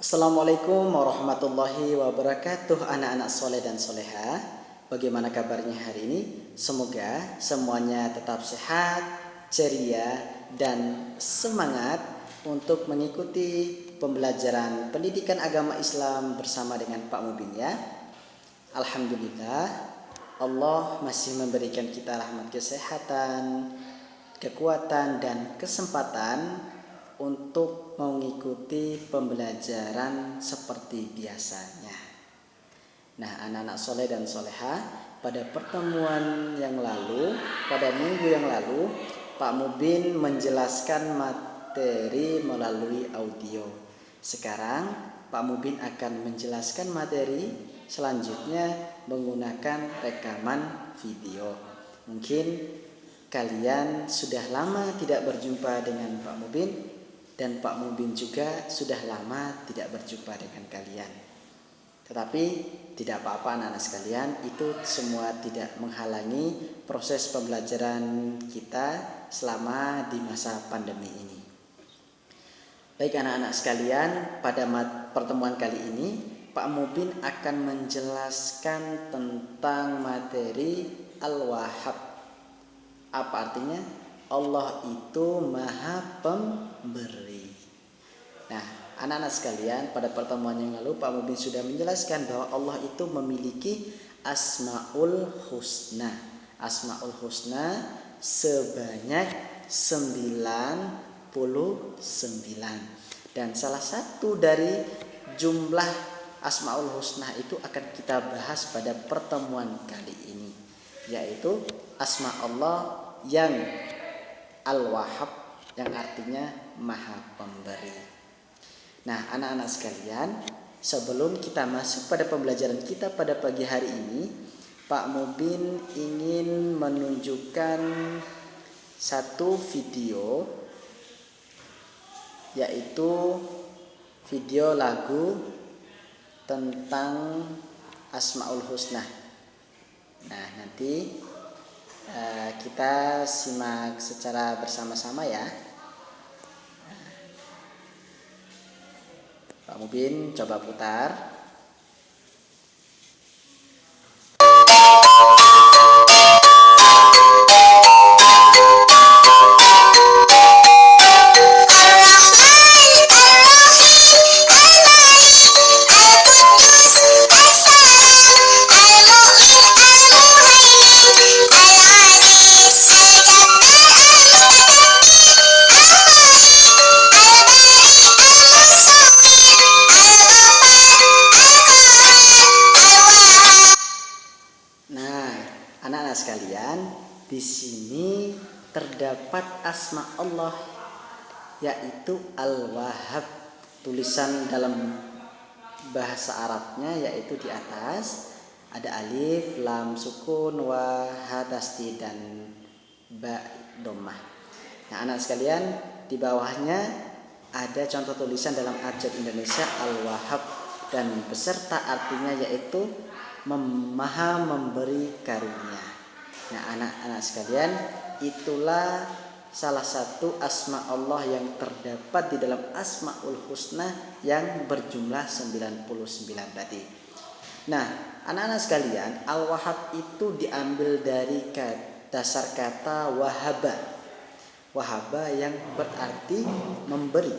Assalamualaikum warahmatullahi wabarakatuh, anak-anak soleh dan soleha. Bagaimana kabarnya hari ini? Semoga semuanya tetap sehat, ceria, dan semangat untuk mengikuti pembelajaran pendidikan agama Islam bersama dengan Pak Mubin ya. Alhamdulillah, Allah masih memberikan kita rahmat kesehatan, kekuatan, dan kesempatan untuk mengikuti pembelajaran seperti biasanya. Nah, anak-anak soleh dan soleha, pada pertemuan yang lalu, pada minggu yang lalu, Pak Mubin menjelaskan materi melalui audio. Sekarang Pak Mubin akan menjelaskan materi selanjutnya menggunakan rekaman video. Mungkin kalian sudah lama tidak berjumpa dengan Pak Mubin, dan Pak Mubin juga sudah lama tidak berjumpa dengan kalian. Tetapi tidak apa-apa anak-anak sekalian, itu semua tidak menghalangi proses pembelajaran kita selama di masa pandemi ini. Baik anak-anak sekalian, pada pertemuan kali ini Pak Mubin akan menjelaskan tentang materi Al-Wahhab. Apa artinya? Allah itu Maha Pemberi. Nah, anak-anak sekalian, pada pertemuan yang lalu Pak Mubin sudah menjelaskan bahwa Allah itu memiliki Asmaul Husna. Asmaul Husna sebanyak 99. Dan salah satu dari jumlah Asmaul Husna itu akan kita bahas pada pertemuan kali ini, yaitu Asma Allah yang Al-Wahhab, yang artinya Maha Pemberi. Nah, anak-anak sekalian, sebelum kita masuk pada pembelajaran kita pada pagi hari ini, Pak Mubin ingin menunjukkan satu video, yaitu video lagu tentang Asmaul Husna. Nah, nanti kita simak secara bersama-sama ya. Pak Mubin coba putar. Anak-anak sekalian, di sini terdapat asma Allah, yaitu Al-Wahhab. Tulisan dalam bahasa Arabnya yaitu di atas ada alif, lam sukun, wa, ha tasdid, dan ba dhammah. Nah, anak sekalian, di bawahnya ada contoh tulisan dalam abjad Indonesia Al-Wahhab, dan beserta artinya yaitu Maha Memberi Karunia. Nah, anak-anak sekalian, itulah salah satu asma Allah yang terdapat di dalam Asmaul Husna yang berjumlah 99 tadi. Nah, anak-anak sekalian, Al-Wahhab itu diambil dari dasar kata wahaba. Wahaba yang berarti memberi.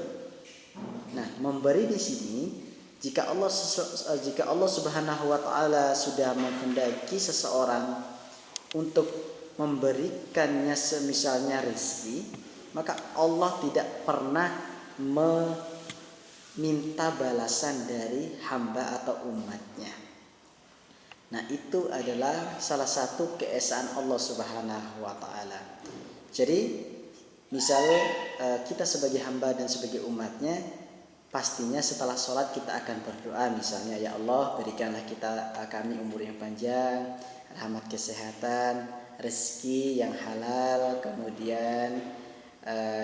Nah, memberi di sini, jika Allah Subhanahu wa taala sudah menghendaki seseorang untuk memberikannya semisalnya rezeki, maka Allah tidak pernah meminta balasan dari hamba atau umatnya. Nah, itu adalah salah satu keesaan Allah Subhanahu wa taala. Jadi, misal kita sebagai hamba dan sebagai umatnya, pastinya setelah sholat kita akan berdoa, misalnya, ya Allah, berikanlah kami umur yang panjang, rahmat kesehatan, rezeki yang halal, kemudian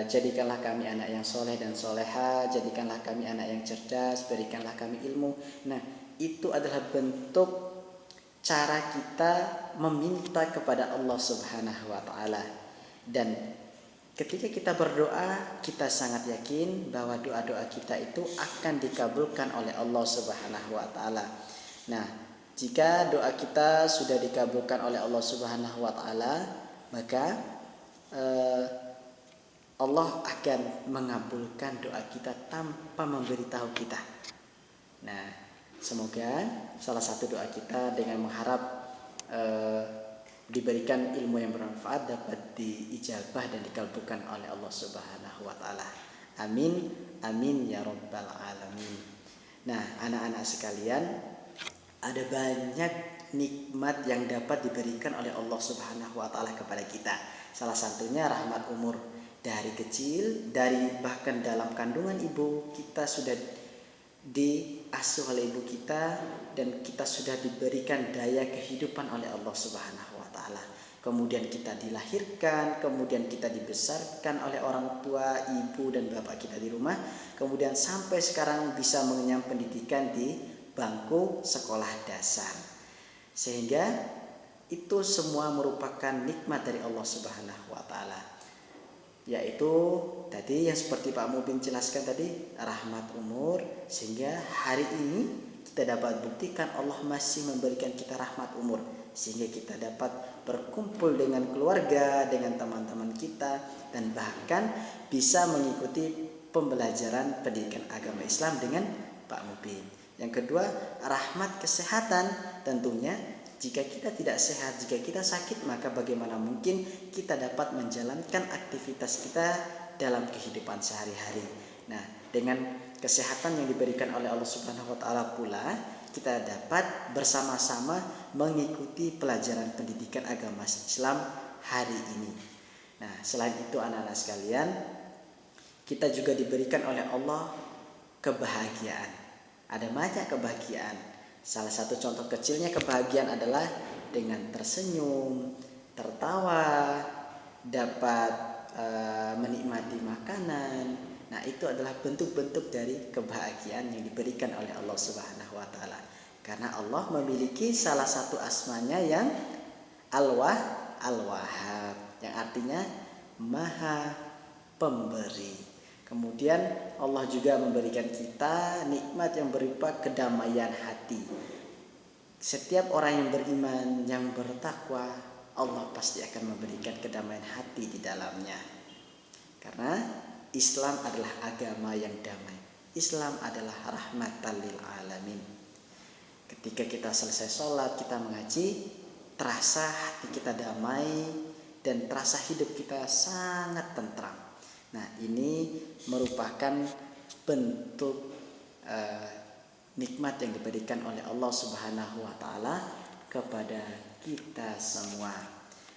jadikanlah kami anak yang soleh dan soleha, jadikanlah kami anak yang cerdas, berikanlah kami ilmu. Nah, itu adalah bentuk cara kita meminta kepada Allah Subhanahu wa taala. Dan ketika kita berdoa, kita sangat yakin bahwa doa-doa kita itu akan dikabulkan oleh Allah Subhanahu wa taala. Nah, jika doa kita sudah dikabulkan oleh Allah Subhanahu wa taala, maka Allah akan mengabulkan doa kita tanpa memberitahu kita. Nah, semoga salah satu doa kita dengan mengharap diberikan ilmu yang bermanfaat dapat diijabah dan dikabulkan oleh Allah Subhanahu wa taala. Amin, amin ya rabbal alamin. Nah, anak-anak sekalian, ada banyak nikmat yang dapat diberikan oleh Allah Subhanahu wa taala kepada kita. Salah satunya rahmat umur. Dari kecil, bahkan dalam kandungan ibu, kita sudah diasuh oleh ibu kita dan kita sudah diberikan daya kehidupan oleh Allah Subhanahu wa taala. Kemudian kita dilahirkan, kemudian kita dibesarkan oleh orang tua, ibu dan bapak kita di rumah, kemudian sampai sekarang bisa mengenyam pendidikan di bangku sekolah dasar. Sehingga itu semua merupakan nikmat dari Allah Subhanahu wa taala. Yaitu tadi yang seperti Pak Mubin jelaskan tadi, rahmat umur, sehingga hari ini kita dapat buktikan Allah masih memberikan kita rahmat umur, sehingga kita dapat berkumpul dengan keluarga, dengan teman-teman kita, dan bahkan bisa mengikuti pembelajaran pendidikan agama Islam dengan Pak Mubin. Yang kedua, rahmat kesehatan. Tentunya jika kita tidak sehat, jika kita sakit, maka bagaimana mungkin kita dapat menjalankan aktivitas kita dalam kehidupan sehari-hari. Nah, dengan kesehatan yang diberikan oleh Allah Subhanahu wa taala pula, kita dapat bersama-sama mengikuti pelajaran pendidikan agama Islam hari ini. Nah, selain itu anak-anak sekalian, kita juga diberikan oleh Allah kebahagiaan. Ada banyak kebahagiaan. Salah satu contoh kecilnya kebahagiaan adalah dengan tersenyum, tertawa, dapat menikmati makanan. Nah, itu adalah bentuk-bentuk dari kebahagiaan yang diberikan oleh Allah Subhanahu wa taala. Karena Allah memiliki salah satu asmanya yang Al-Wahhab, yang artinya Maha Pemberi. Kemudian Allah juga memberikan kita nikmat yang berupa kedamaian hati. Setiap orang yang beriman, yang bertakwa, Allah pasti akan memberikan kedamaian hati di dalamnya. Karena Islam adalah agama yang damai. Islam adalah rahmatan lil alamin. Ketika kita selesai sholat, kita mengaji, terasa hati kita damai dan terasa hidup kita sangat tentram. Nah, ini merupakan bentuk nikmat yang diberikan oleh Allah Subhanahu wa taala kepada kita semua.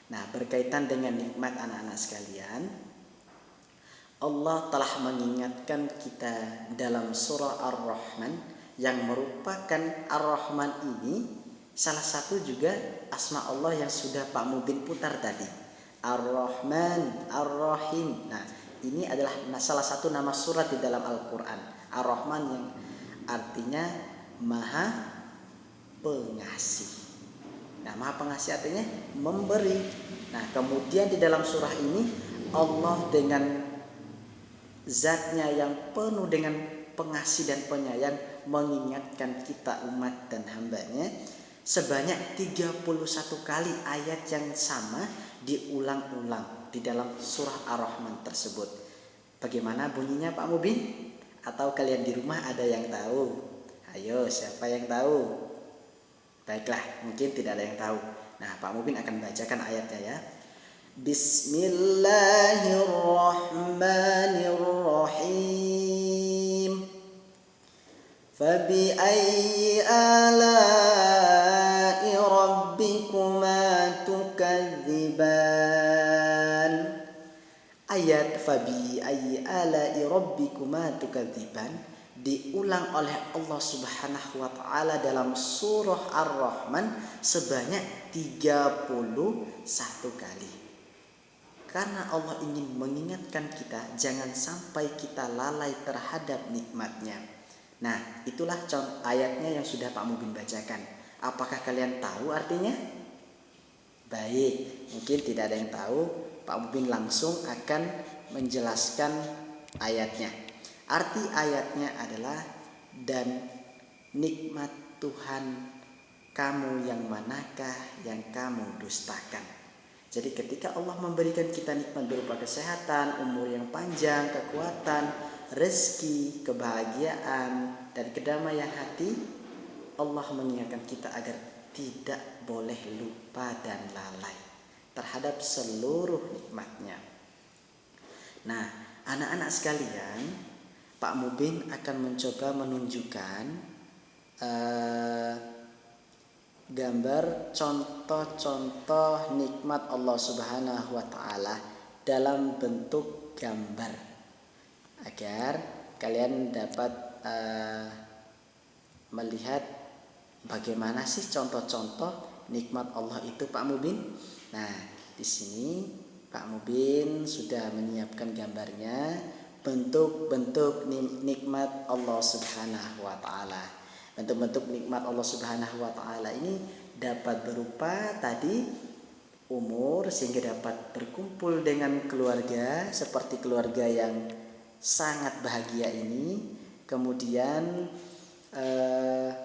Nah, berkaitan dengan nikmat anak-anak sekalian, Allah telah mengingatkan kita dalam surah Ar-Rahman, yang merupakan Ar-Rahman ini salah satu juga asma Allah yang sudah Pak Mubin putar tadi. Ar-Rahman, Ar-Rahim. Nah, ini adalah salah satu nama surat di dalam Al-Quran. Ar-Rahman yang artinya Maha Pengasih. Nah, Maha Pengasih artinya memberi. Nah, kemudian di dalam surah ini Allah dengan zatnya yang penuh dengan pengasih dan penyayang mengingatkan kita umat dan hambanya sebanyak 31 kali ayat yang sama diulang-ulang di dalam surah Ar-Rahman tersebut. Bagaimana bunyinya Pak Mubin? Atau kalian di rumah ada yang tahu? Ayo, siapa yang tahu? Baiklah, mungkin tidak ada yang tahu. Nah, Pak Mubin akan bacakan ayatnya ya. Bismillahirrahmanirrahim. Fabi'ayyi ala'i rabbikuma tukadziban. Ayat fabi'ayyi ala'i rabbikuma tukadziban diulang oleh Allah Subhanahu wa taala dalam surah Ar-Rahman sebanyak 31 kali. Karena Allah ingin mengingatkan kita jangan sampai kita lalai terhadap nikmatnya. Nah, itulah contoh ayatnya yang sudah Pak Mubin bacakan. Apakah kalian tahu artinya? Baik, mungkin tidak ada yang tahu. Pak Mubin langsung akan menjelaskan ayatnya. Arti ayatnya adalah, dan nikmat Tuhan kamu yang manakah yang kamu dustakan. Jadi ketika Allah memberikan kita nikmat berupa kesehatan, umur yang panjang, kekuatan, rezeki, kebahagiaan, dan kedamaian hati, Allah mengingatkan kita agar tidak boleh lupa dan lalai terhadap seluruh nikmatnya. Nah, anak-anak sekalian, Pak Mubin akan mencoba menunjukkan gambar contoh-contoh nikmat Allah Subhanahu wa taala dalam bentuk gambar agar kalian dapat melihat bagaimana sih contoh-contoh nikmat Allah itu, Pak Mubin. Nah, di sini Pak Mubin sudah menyiapkan gambarnya, bentuk-bentuk nikmat Allah Subhanahu wa taala. Bentuk-bentuk nikmat Allah Subhanahu wa taala ini dapat berupa tadi umur, sehingga dapat berkumpul dengan keluarga seperti keluarga yang sangat bahagia ini. Kemudian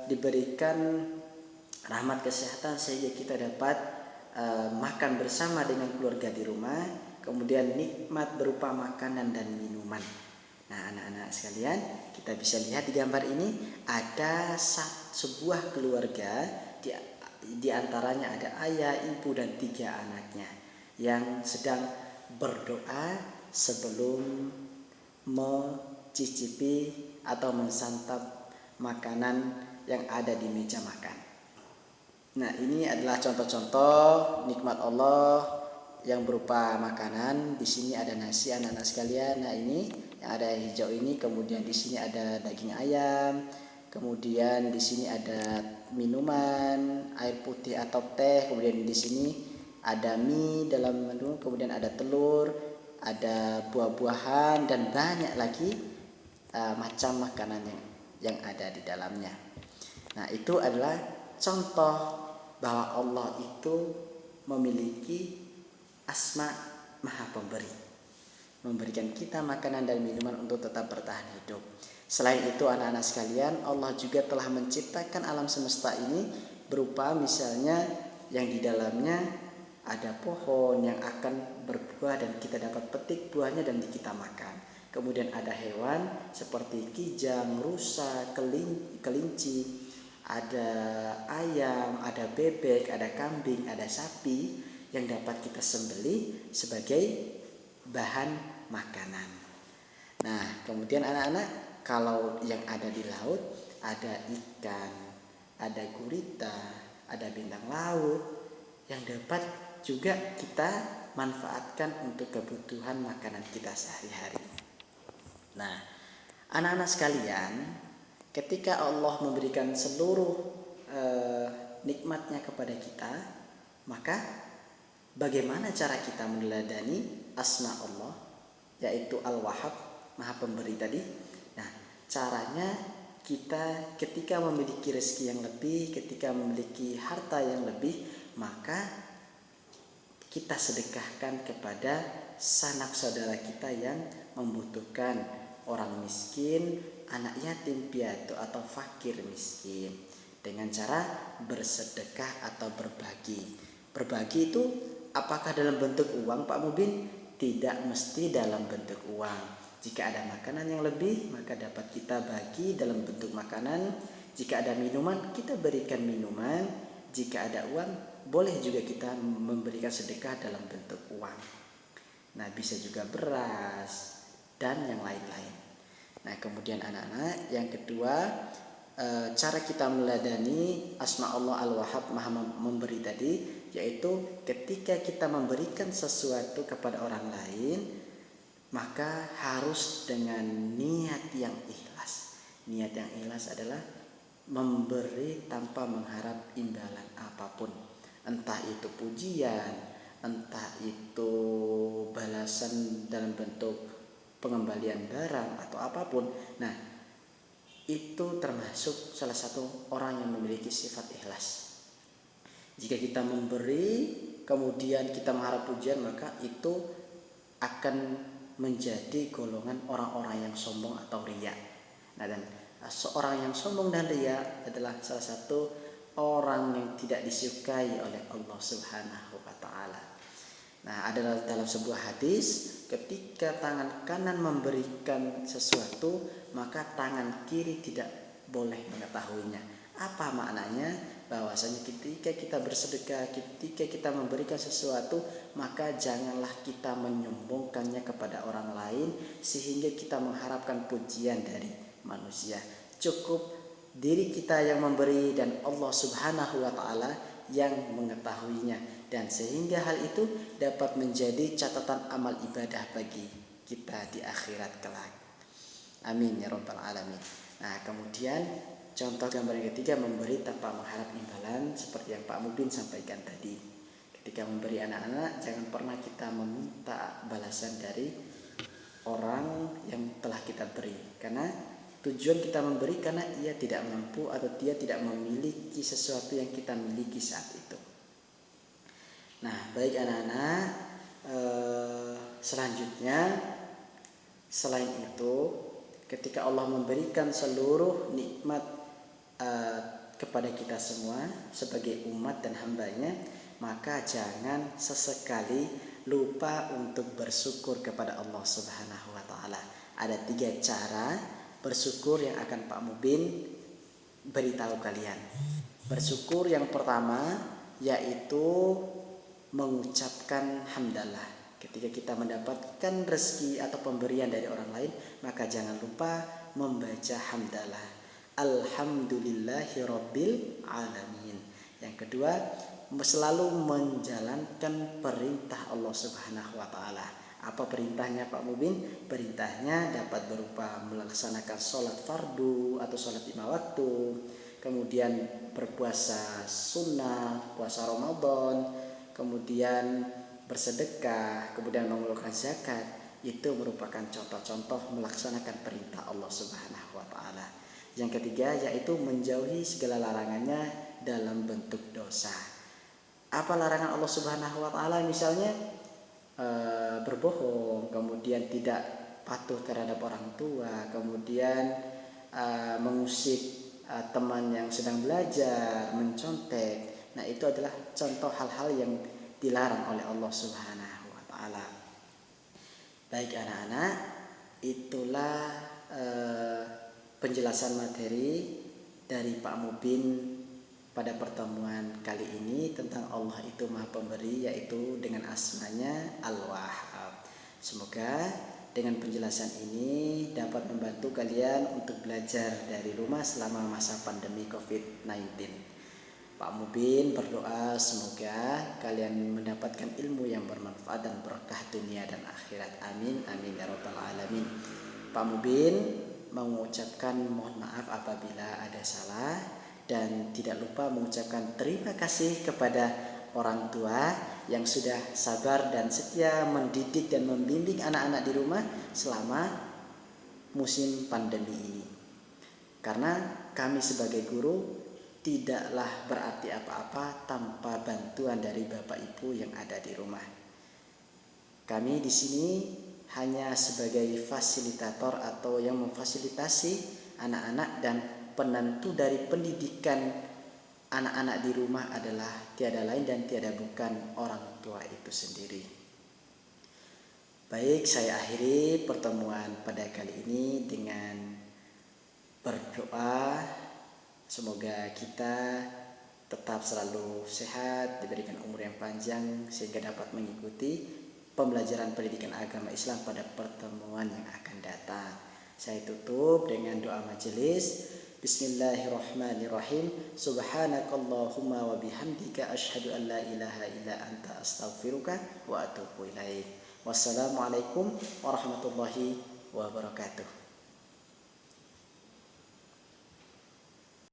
diberikan rahmat kesehatan sehingga kita dapat makan bersama dengan keluarga di rumah. Kemudian nikmat berupa makanan dan minuman. Nah, anak-anak sekalian, kita bisa lihat di gambar ini ada sebuah keluarga, di antaranya ada ayah, ibu, dan 3 anaknya yang sedang berdoa sebelum mencicipi atau mensantap makanan yang ada di meja makan. Nah, ini adalah contoh-contoh nikmat Allah yang berupa makanan. Di sini ada nasi, anak-anak sekalian. Nah, ini yang ada hijau ini, kemudian di sini ada daging ayam, kemudian di sini ada minuman, air putih atau teh, kemudian di sini ada mie dalam menu, kemudian ada telur, ada buah-buahan, dan banyak lagi macam makanan yang ada di dalamnya. Nah, itu adalah contoh bahwa Allah itu memiliki asma maha pemberi, memberikan kita makanan dan minuman untuk tetap bertahan hidup. Selain itu, anak-anak sekalian, Allah juga telah menciptakan alam semesta ini berupa misalnya yang di dalamnya ada pohon yang akan berbuah dan kita dapat petik buahnya dan kita makan. Kemudian ada hewan seperti kijang, rusa, kelinci, ada ayam, ada bebek, ada kambing, ada sapi yang dapat kita sembelih sebagai bahan makanan. Nah, kemudian anak-anak, kalau yang ada di laut ada ikan, ada gurita, ada bintang laut yang dapat juga kita manfaatkan untuk kebutuhan makanan kita sehari-hari. Nah, anak-anak sekalian, ketika Allah memberikan seluruh nikmatnya kepada kita, maka bagaimana cara kita meneladani asma Allah, yaitu Al-Wahhab, Maha Pemberi tadi? Nah, caranya kita ketika memiliki rezeki yang lebih, ketika memiliki harta yang lebih, maka kita sedekahkan kepada sanak saudara kita yang membutuhkan, orang miskin, anak yatim piatu, atau fakir miskin, dengan cara bersedekah atau berbagi. Berbagi itu apakah dalam bentuk uang, Pak Mubin? Tidak mesti dalam bentuk uang. Jika ada makanan yang lebih, maka dapat kita bagi dalam bentuk makanan. Jika ada minuman, kita berikan minuman. Jika ada uang, boleh juga kita memberikan sedekah dalam bentuk uang. Nah, bisa juga beras dan yang lain-lain. Nah, kemudian anak-anak, yang kedua, cara kita meladani asma Allah Al-Wahhab, Maha Memberi tadi, yaitu ketika kita memberikan sesuatu kepada orang lain, maka harus dengan niat yang ikhlas. Niat yang ikhlas adalah memberi tanpa mengharap imbalan apapun, entah itu pujian, entah itu balasan dalam bentuk pengembalian barang atau apapun. Nah, itu termasuk salah satu orang yang memiliki sifat ikhlas. Jika kita memberi kemudian kita mengharap pujian, maka itu akan menjadi golongan orang-orang yang sombong atau riya. Nah, dan seorang yang sombong dan riya adalah salah satu orang yang tidak disukai oleh Allah Subhanahu wa taala. Nah, adalah dalam sebuah hadis, ketika tangan kanan memberikan sesuatu, maka tangan kiri tidak boleh mengetahuinya. Apa maknanya? Bahwasanya ketika kita bersedekah, ketika kita memberikan sesuatu, maka janganlah kita menyombongkannya kepada orang lain sehingga kita mengharapkan pujian dari manusia. Cukup diri kita yang memberi dan Allah Subhanahu wa taala yang mengetahuinya, dan sehingga hal itu dapat menjadi catatan amal ibadah bagi kita di akhirat kelak. Amin ya rabbal alamin. Nah, kemudian contoh gambar yang ketiga, memberi tanpa mengharap imbalan, seperti yang Pak Mubin sampaikan tadi. Ketika memberi anak-anak, jangan pernah kita meminta balasan dari orang yang telah kita beri, karena tujuan kita memberi karena ia tidak mampu atau dia tidak memiliki sesuatu yang kita miliki saat itu. Nah, baik anak-anak, selanjutnya selain itu, ketika Allah memberikan seluruh nikmat kepada kita semua sebagai umat dan hambanya, maka jangan sesekali lupa untuk bersyukur kepada Allah Subhanahu wa taala. Ada 3 cara bersyukur yang akan Pak Mubin beritahu kalian. Bersyukur yang pertama yaitu mengucapkan hamdalah. Ketika kita mendapatkan rezeki atau pemberian dari orang lain, maka jangan lupa membaca hamdalah. Alhamdulillahirabbil alamin. Yang kedua, selalu menjalankan perintah Allah Subhanahu wa taala. Apa perintahnya Pak Mubin? Perintahnya dapat berupa melaksanakan sholat fardu atau sholat 5 waktu, kemudian berpuasa sunnah, puasa Ramadan, kemudian bersedekah, kemudian mengeluarkan zakat. Itu merupakan contoh-contoh melaksanakan perintah Allah Subhanahu wa taala. Yang ketiga yaitu menjauhi segala larangannya dalam bentuk dosa. Apa larangan Allah Subhanahu wa taala? Misalnya berbohong, kemudian tidak patuh terhadap orang tua, kemudian mengusik teman yang sedang belajar, mencontek. Nah, itu adalah contoh hal-hal yang dilarang oleh Allah Subhanahu wa taala. Baik anak-anak, itulah penjelasan materi dari Pak Mubin pada pertemuan kali ini tentang Allah itu Maha Pemberi, yaitu dengan asmanya Al-Wahhab. Semoga dengan penjelasan ini dapat membantu kalian untuk belajar dari rumah selama masa pandemi COVID-19. Pak Mubin berdoa semoga kalian mendapatkan ilmu yang bermanfaat dan berkah dunia dan akhirat. Amin, amin ya rabbal alamin. Pak Mubin mengucapkan mohon maaf apabila ada salah, dan tidak lupa mengucapkan terima kasih kepada orang tua yang sudah sabar dan setia mendidik dan membimbing anak-anak di rumah selama musim pandemi ini. Karena kami sebagai guru tidaklah berarti apa-apa tanpa bantuan dari Bapak Ibu yang ada di rumah. Kami di sini hanya sebagai fasilitator atau yang memfasilitasi anak-anak, dan penentu dari pendidikan anak-anak di rumah adalah tiada lain dan tiada bukan orang tua itu sendiri. Baik, saya akhiri pertemuan pada kali ini dengan berdoa semoga kita tetap selalu sehat, diberikan umur yang panjang sehingga dapat mengikuti pembelajaran pendidikan agama Islam pada pertemuan yang akan datang. Saya tutup dengan doa majelis. Bismillahirrahmanirrahim. Subhanakallahumma wa bihamdika asyhadu an la ilaha illa anta astaghfiruka wa atubu ilaik. Wassalamualaikum warahmatullahi wabarakatuh.